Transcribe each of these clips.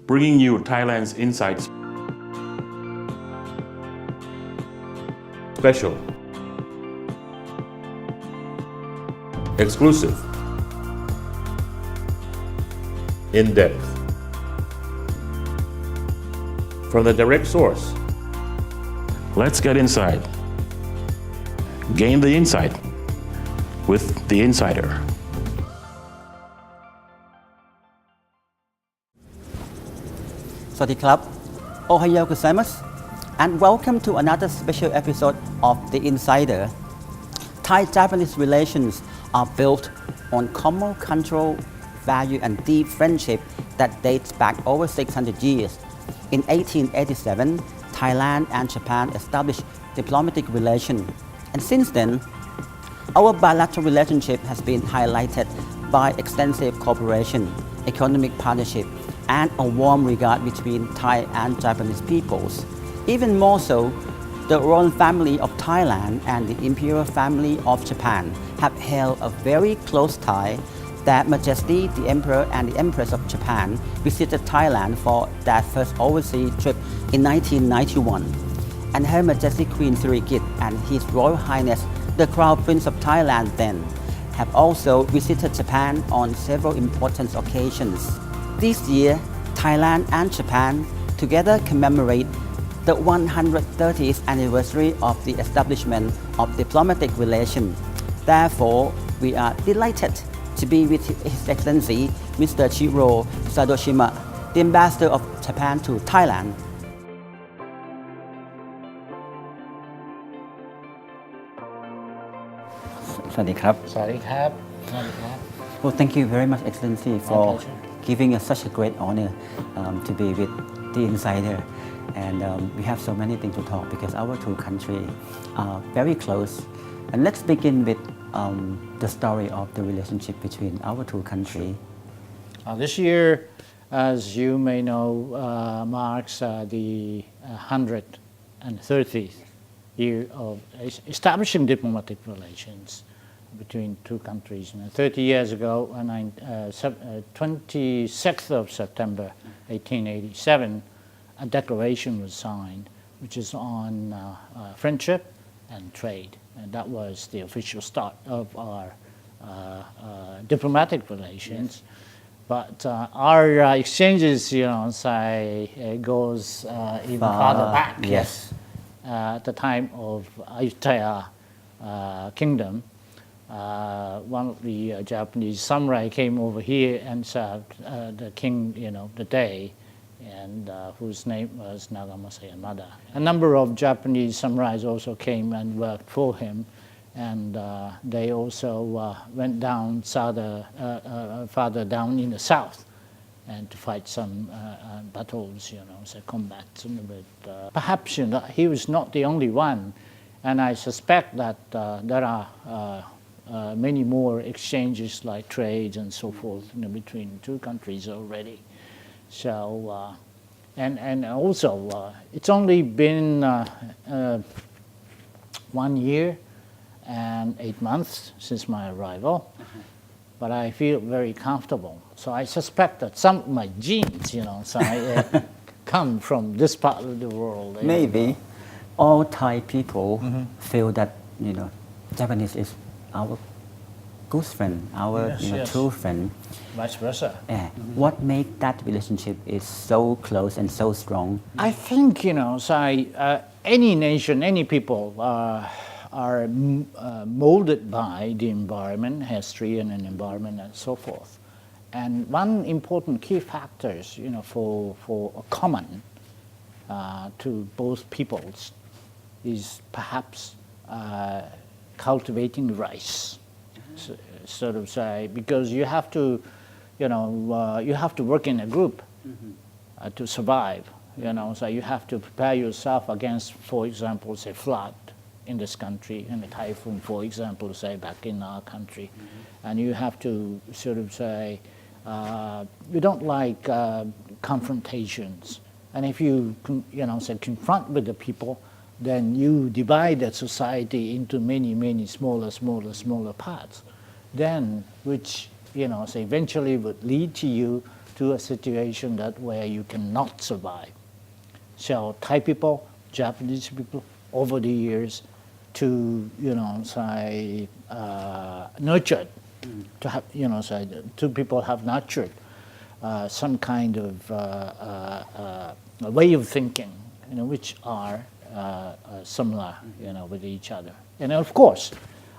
bringing you Thailand's insights. Special, exclusive, in-depth, from the direct source. Let's get inside. Gain the insight with the insider. Sawasdee Ohayo gozaimasu, and welcome to another special episode of The Insider. Thai-Japanese relations are built on common cultural value and deep friendship that dates back over 600 years. In 1887, Thailand and Japan established diplomatic relations, and since then, our bilateral relationship has been highlighted by extensive cooperation, economic partnership, and a warm regard between Thai and Japanese peoples. Even more so, the royal family of Thailand and the imperial family of Japan have held a very close tie. Their Majesty the Emperor and the Empress of Japan visited Thailand for their first overseas trip in 1991. And Her Majesty Queen Sirikit and His Royal Highness the Crown Prince of Thailand then have also visited Japan on several important occasions. This year, Thailand and Japan together commemorate the 130th anniversary of the establishment of diplomatic relations. Therefore, we are delighted to be with His Excellency Mr. Chiro Sadoshima, the Ambassador of Japan to Thailand. Well, thank you very much, Excellency, for giving us such a great honor to be with the Insider. And we have so many things to talk because our two countries are very close. And let's begin with the story of the relationship between our two countries. This year, as you may know, marks the 130th year of establishing diplomatic relations between two countries. 30 years ago, on 26th of September 1887, a declaration was signed, which is on friendship and trade. And that was the official start of our diplomatic relations. Yes. But our exchanges, goes even farther back. Yes. At the time of Ayutthaya Kingdom, one of the Japanese samurai came over here and served the king, the day, and whose name was Nagamasa Yamada. A number of Japanese samurais also came and worked for him, and they also went down farther down in the south and to fight some battles, combats. But perhaps he was not the only one, and I suspect that there are many more exchanges like trades and so forth between two countries already. So, and also, it's only been 1 year and 8 months since my arrival, but I feel very comfortable. So I suspect that some of my genes, come from this part of the world. Maybe all Thai people feel that Japanese is our good friend, our true friend. Vice versa. Yeah. What made that relationship is so close and so strong? I think any nation, any people are molded by the environment, history, and an environment, and so forth. And one important key factor, for a common to both peoples, is perhaps cultivating rice. Sort of say, because you have to, you have to work in a group to survive. So you have to prepare yourself against, for example, say flood in this country, and a typhoon, for example, say back in our country, and you have to sort of say, you don't like confrontations, and if you say confront with the people, then you divide that society into many smaller parts, then which say eventually would lead to you to a situation that where you cannot survive. So Thai people, Japanese people, over the years, to say nurtured, to have say two people have nurtured some kind of a way of thinking, which are similar, with each other. And of course,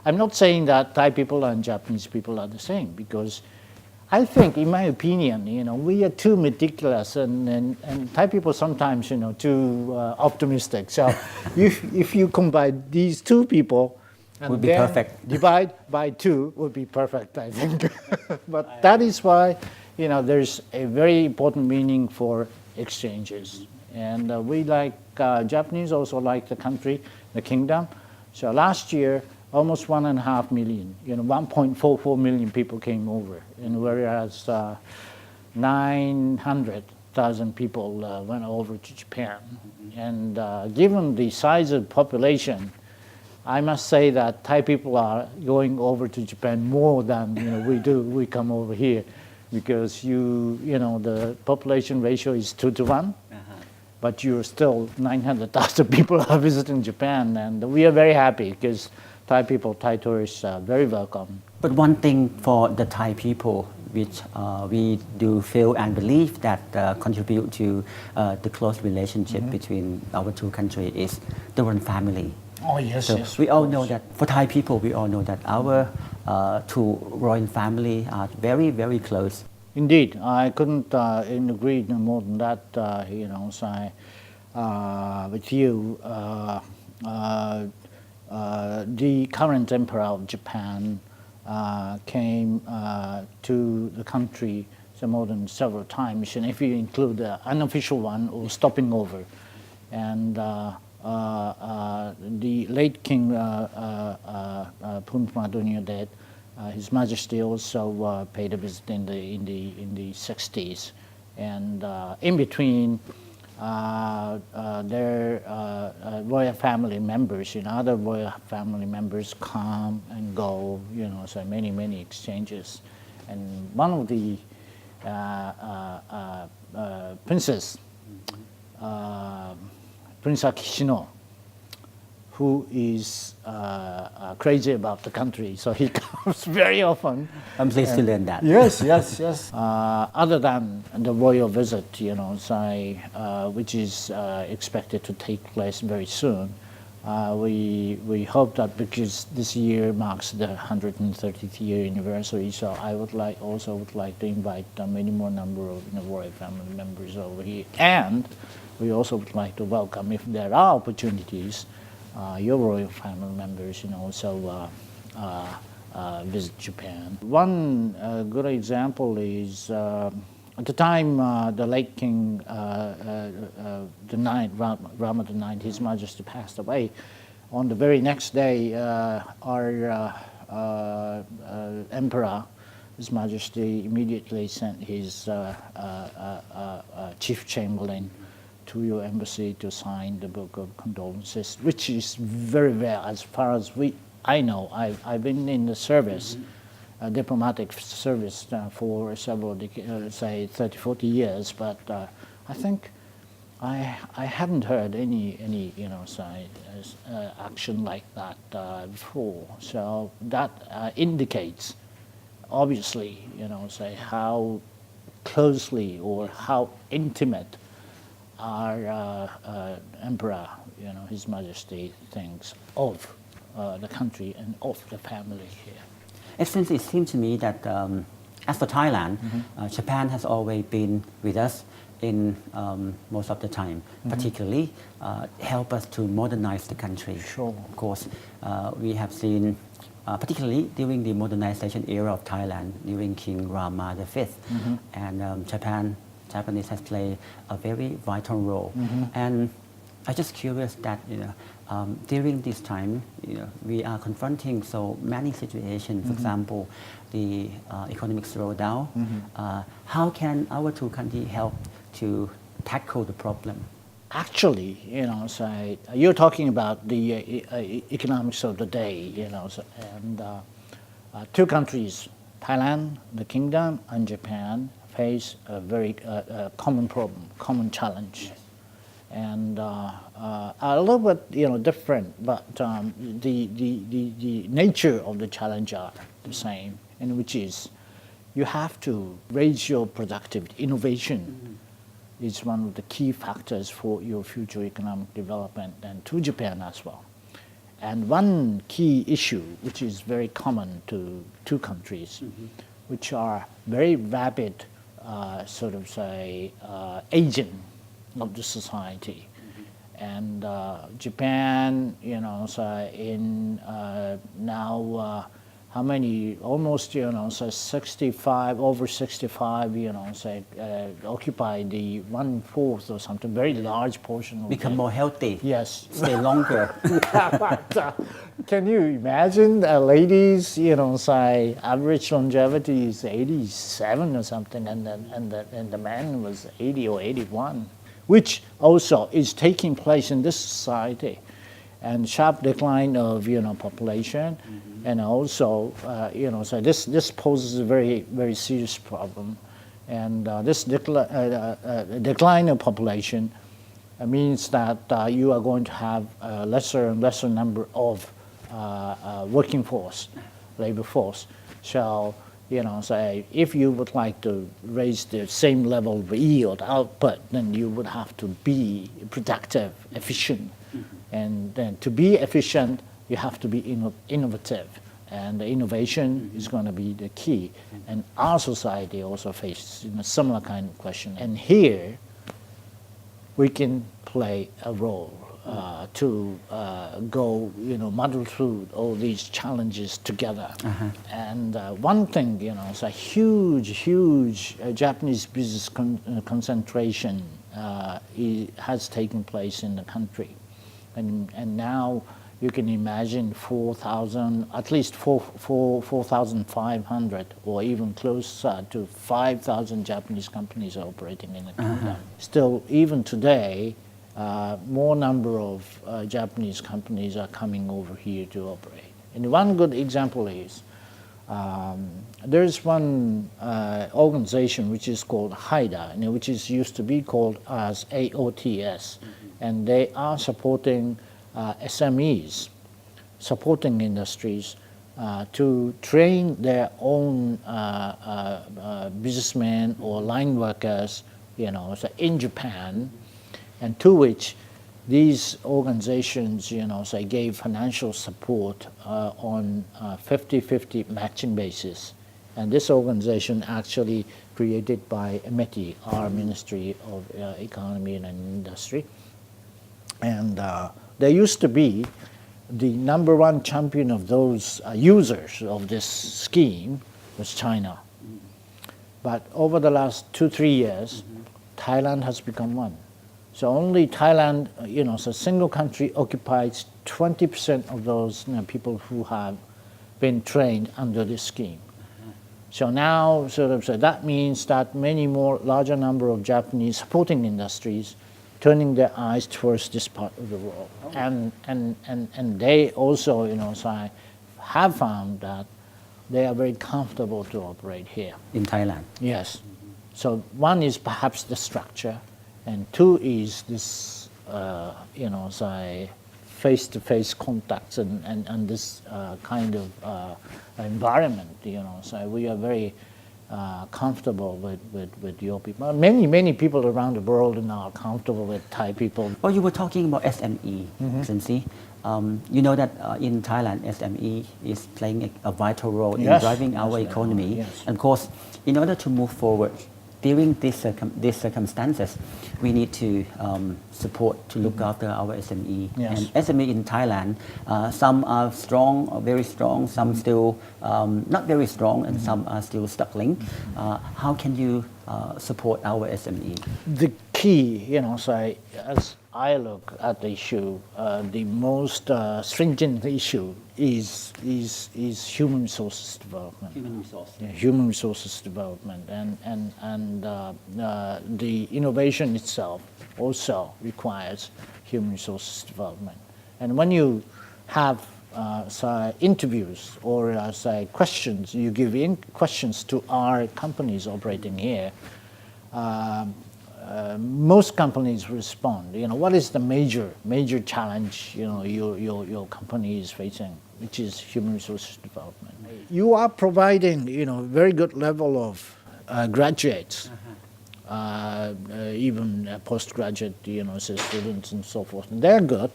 I'm not saying that Thai people and Japanese people are the same, because I think, in my opinion, we are too meticulous, and Thai people sometimes, too optimistic. So, if you combine these two people, and Would be then perfect. divide by two, would be perfect, I think. But that is why, there's a very important meaning for exchanges, and we like Japanese also like the country, the kingdom. So last year, almost 1.5 million, 1.44 million people came over, and whereas 900,000 people went over to Japan. And given the size of population, I must say that Thai people are going over to Japan more than we do. We come over here because the population ratio is 2 to 1. But you're still 900,000 people are visiting Japan, and we are very happy because Thai people, Thai tourists are very welcome. But one thing for the Thai people, which we do feel and believe that contribute to the close relationship between our two countries, is the one family. Oh yes, So yes. we all know that for Thai people, we all know that our two royal family are very, very close. Indeed, I couldn't agree no more than that. So, with you, the current emperor of Japan came to the country more than several times, and if you include the unofficial one, or stopping over, and the late King Punmadunya, His Majesty also paid a visit in the 60s, and in between, their royal family members, other royal family members come and go, so many exchanges, and one of the princes, Prince Akishino, who is crazy about the country, so he comes very often. I'm pleased to learn that. Yes. Other than the royal visit, which is expected to take place very soon, we hope that because this year marks the 130th year anniversary, so I would like to invite many more number of royal family members over here, and we also would like to welcome, if there are opportunities, your royal family members, also visit Japan. One good example is at the time the late King Rama IX, His Majesty, passed away. On the very next day, our Emperor, His Majesty, immediately sent his Chief Chamberlain to your embassy to sign the book of condolences, which is very rare as far as I know. I've been in the service, diplomatic service for several, say 30, 40 years, but I think I haven't heard any action like that before. So that indicates, obviously, how closely or how intimate our Emperor, His Majesty, thinks of the country and of the family here. Excellency, it seems to me that as for Thailand, Japan has always been with us in most of the time, particularly help us to modernize the country. Sure. Of course, we have seen, particularly during the modernization era of Thailand, during King Rama V, and Japanese has played a very vital role. And I'm just curious that during this time, we are confronting so many situations. For example, the economic slowdown. How can our two countries help to tackle the problem? Actually, you're talking about the economics of the day, and two countries, Thailand, the kingdom, and Japan, face a very common problem, common challenge. And a little bit, different, but the nature of the challenge are the same, and which is you have to raise your productivity. Innovation is one of the key factors for your future economic development, and to Japan as well. And one key issue, which is very common to two countries, which are very rapid, aging of the society. And Japan, in now how many, almost, 65, over 65, occupy the 1/4 or something, very large portion of Become more healthy. Yes. Stay longer. But, can you imagine ladies, average longevity is 87 or something, and the man was 80 or 81, which also is taking place in this society, and sharp decline of population, and also so this poses a very, very serious problem, and this decline of population means that you are going to have a lesser and lesser number of working force, labor force. So, if you would like to raise the same level of yield output, then you would have to be productive, efficient. And then to be efficient, you have to be innovative. And the innovation is going to be the key. And our society also faces a similar kind of question. And here, we can play a role to go, muddle through all these challenges together. And one thing, it's a huge Japanese business concentration has taken place in the country. And now you can imagine 4,000, at least 4,500, or even closer to 5,000 Japanese companies operating in the kingdom. Still, even today, more number of Japanese companies are coming over here to operate. And one good example is there's one organization which is called HIDA, which is used to be called as AOTS, and they are supporting SMEs, supporting industries to train their own businessmen or line workers, in Japan, and to which these organizations, gave financial support on 50-50 matching basis. And this organization actually created by METI, our Ministry of Economy and Industry. And there used to be the #1 champion of those users of this scheme was China. But over the last 2-3 years, Thailand has become one. So only Thailand, so a single country occupies 20% of those people who have been trained under this scheme. So now, so that means that many more larger number of Japanese supporting industries turning their eyes towards this part of the world, and they also, so have found that they are very comfortable to operate here In Thailand. Yes. So one is perhaps the structure, and two is this, say, face-to-face contacts and this kind of environment. So we are very comfortable with your people. Many people around the world now are comfortable with Thai people. Well, you were talking about SME, Excellency. You know that in Thailand, SME is playing a vital role in driving our economy. Yes. And of course, in order to move forward during these circumstances, we need to support to look after our SME. Yes. And SME in Thailand, some are strong, or very strong, some still not very strong, and some are still struggling. How can you support our SME? The key, say, as I look at the issue, the most stringent issue is human resources development. Human resource. Yeah, human resources development, and the innovation itself also requires human resources development. And when you have say interviews or say questions, you give in questions to our companies operating here, most companies respond. What is the major challenge your company is facing, which is human resources development. You are providing very good level of graduates, even postgraduate students and so forth. And they're good,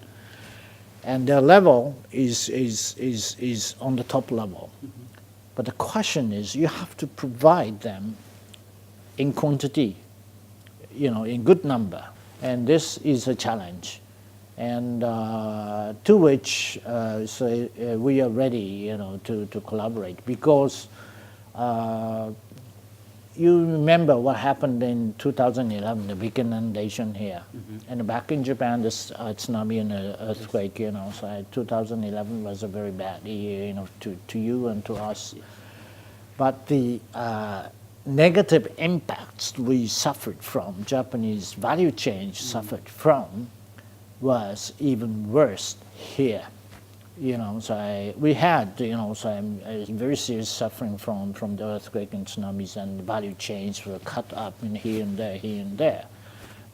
and their level is on the top level. But the question is, you have to provide them in quantity, in good number, and this is a challenge, and to which we are ready, to collaborate, because you remember what happened in 2011, the big inundation here, and back in Japan, this tsunami and earthquake, so 2011 was a very bad year, to you and to us, but the negative impacts we suffered from, Japanese value chain suffered from, was even worse here. So we had, very serious suffering from the earthquake and tsunamis, and the value chains were cut up in here and there.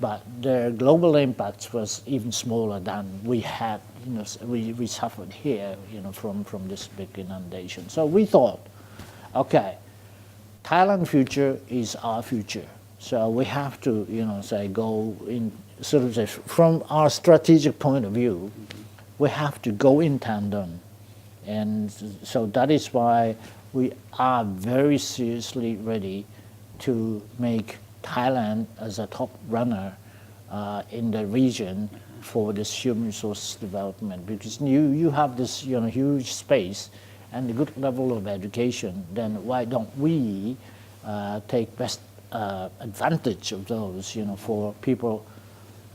But the global impacts was even smaller than we had, we suffered here, from this big inundation. So we thought, okay, Thailand future is our future. So we have to, go in, from our strategic point of view, we have to go in tandem. And so that is why we are very seriously ready to make Thailand as a top runner in the region for this human resource development. Because you have this, huge space and a good level of education, then why don't we take best advantage of those, for people,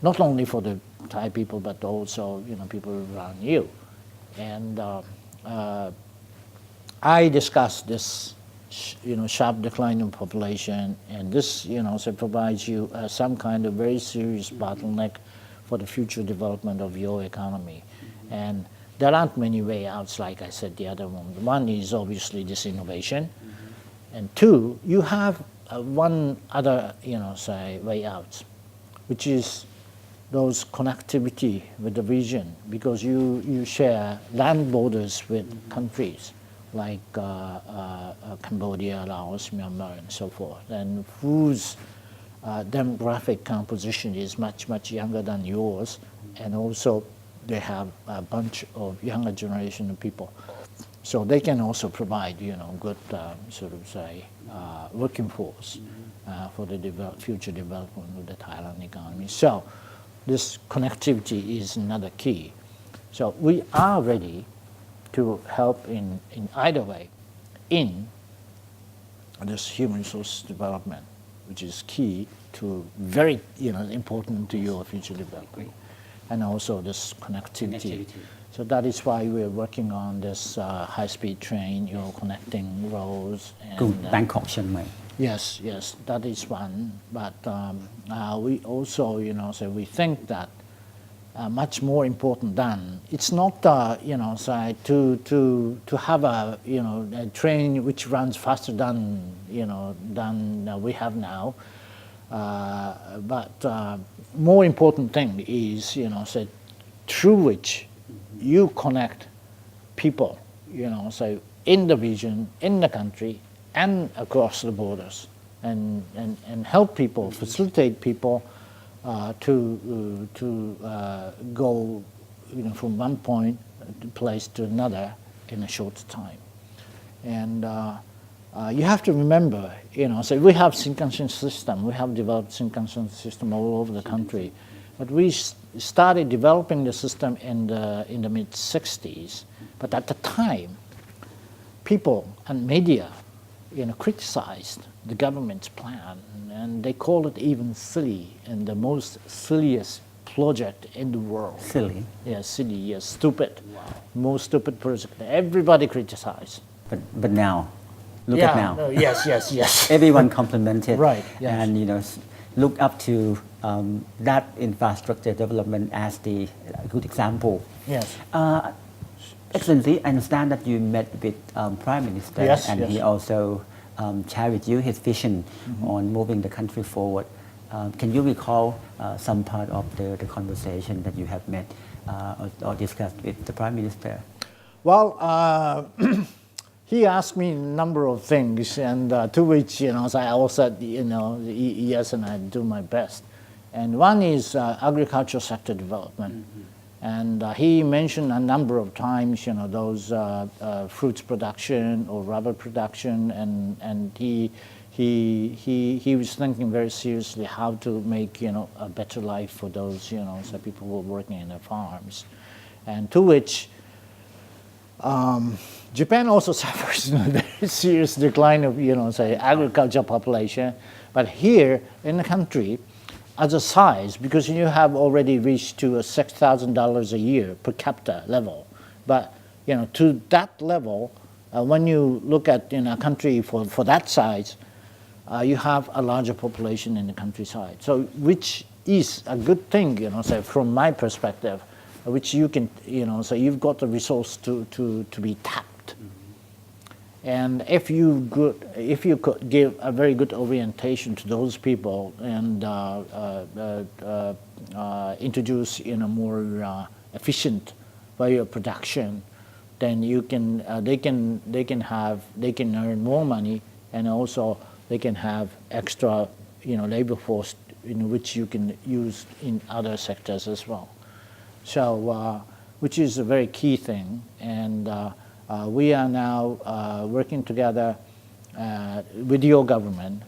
not only for the Thai people, but also, people around you. And I discussed this, sharp decline in population, and this, provides you some kind of very serious bottleneck for the future development of your economy. And there aren't many way outs, like I said the other one. One is obviously this innovation, and two, you have one other, way out, which is those connectivity with the region, because you share land borders with countries like Cambodia, Laos, Myanmar, and so forth, and whose demographic composition is much, much younger than yours, and also they have a bunch of younger generation of people. So they can also provide, good working force for the future development of the Thailand economy. So this connectivity is another key. So we are ready to help in either way in this human resource development, which is key to very important to your future development, and also this connectivity. So that is why we're working on this high-speed train, connecting roads. And, Bangkok, Chiang Mai. Yes, that is one. But we also, we think that much more important than, it's not, to have a train which runs faster than we have now. But more important thing is, through which you connect people, in the region, in the country, and across the borders, and help people, facilitate people to go, from one place to another in a short time. And you have to remember, so we have Shinkansen system. We have developed Shinkansen system all over the country, but we started developing the system in the mid-60s. But at the time, people and media, criticized the government's plan, and they called it even silly, and the most silliest project in the world. Silly? Yeah, silly, yes, stupid. Wow. Most stupid project. Everybody criticized. But now, look at now. No, yes. Everyone complimented. Right, yes. And, look up to that infrastructure development as the good example. Yes. Excellency, I understand that you met with Prime Minister Yes, and yes. he also shared with you his vision on moving the country forward. Can you recall some part of the conversation that you have met or discussed with the Prime Minister? Well, he asked me a number of things, and to which, so I all said, yes, and I do my best. And one is agricultural sector development. And he mentioned a number of times, those fruits production or rubber production, and he was thinking very seriously how to make, a better life for those, so people who are working in the farms. And to which Japan also suffers a very serious decline of, say, agricultural population. But here in the country, as a size, because you have already reached to a $6,000 a year per capita level. But, to that level, when you look at a country for that size, you have a larger population in the countryside. So, which is a good thing, say, from my perspective, which you can, so you've got the resource to be tapped. And if you could give a very good orientation to those people and introduce in a more efficient way of production, then they can earn more money, and also they can have extra labor force which you can use in other sectors as well. So, which is a very key thing, and we are now working together with your government.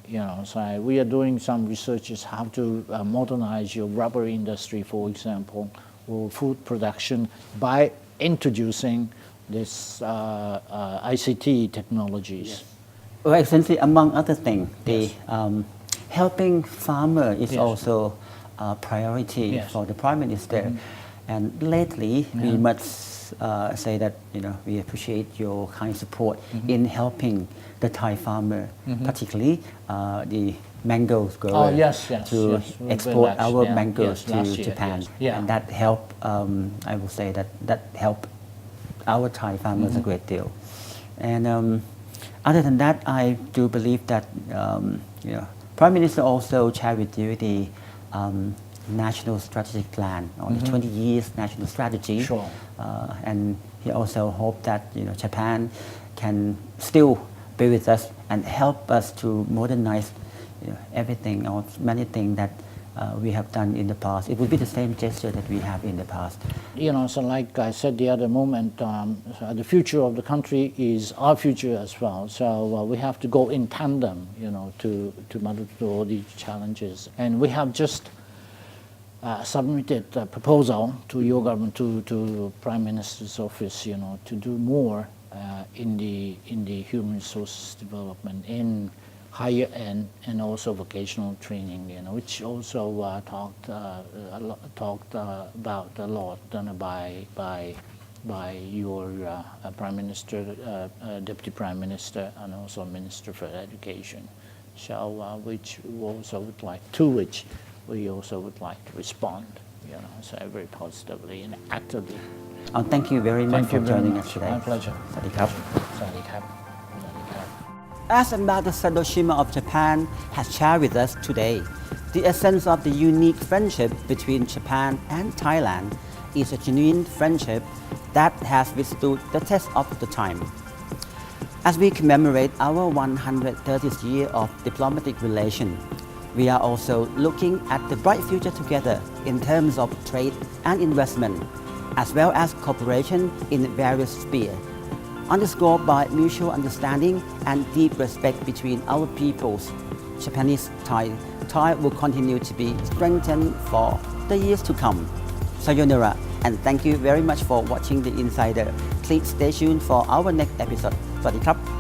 So we are doing some researches how to modernize your rubber industry, for example, or food production by introducing this ICT technologies. Yes. Well, Excellency, among other things, the helping farmer is also a priority for the Prime Minister. And lately, we must say that we appreciate your kind support in helping the Thai farmer, particularly the mangoes grower, to export our mangoes to Japan. And that helped, I will say that helped our Thai farmers a great deal. And other than that, I do believe that Prime Minister also shared with you the National Strategic Plan, or the 20 years national strategy. Sure. And he also hoped that Japan can still be with us and help us to modernize everything or many things that we have done in the past. It would be the same gesture that we have in the past. So like I said the other moment, the future of the country is our future as well. So we have to go in tandem, to monitor all these challenges. And we have just submitted a proposal to your government, to Prime Minister's office, to do more in the human resources development in higher end and also vocational training, which also talked about a lot done by your Prime Minister, Deputy Prime Minister, and also Minister for Education. So which we also would like we also would like to respond, so very positively and actively. Thank you very much for joining us today. My pleasure. สวัสดีครับ สวัสดีครับ As Ambassador Sadoshima of Japan has shared with us today, the essence of the unique friendship between Japan and Thailand is a genuine friendship that has withstood the test of the time. As we commemorate our 130th year of diplomatic relations, we are also looking at the bright future together in terms of trade and investment, as well as cooperation in various spheres, underscored by mutual understanding and deep respect between our peoples. Japanese Thai will continue to be strengthened for the years to come. Sayonara, and thank you very much for watching The Insider. Please stay tuned for our next episode. สวัสดีครับ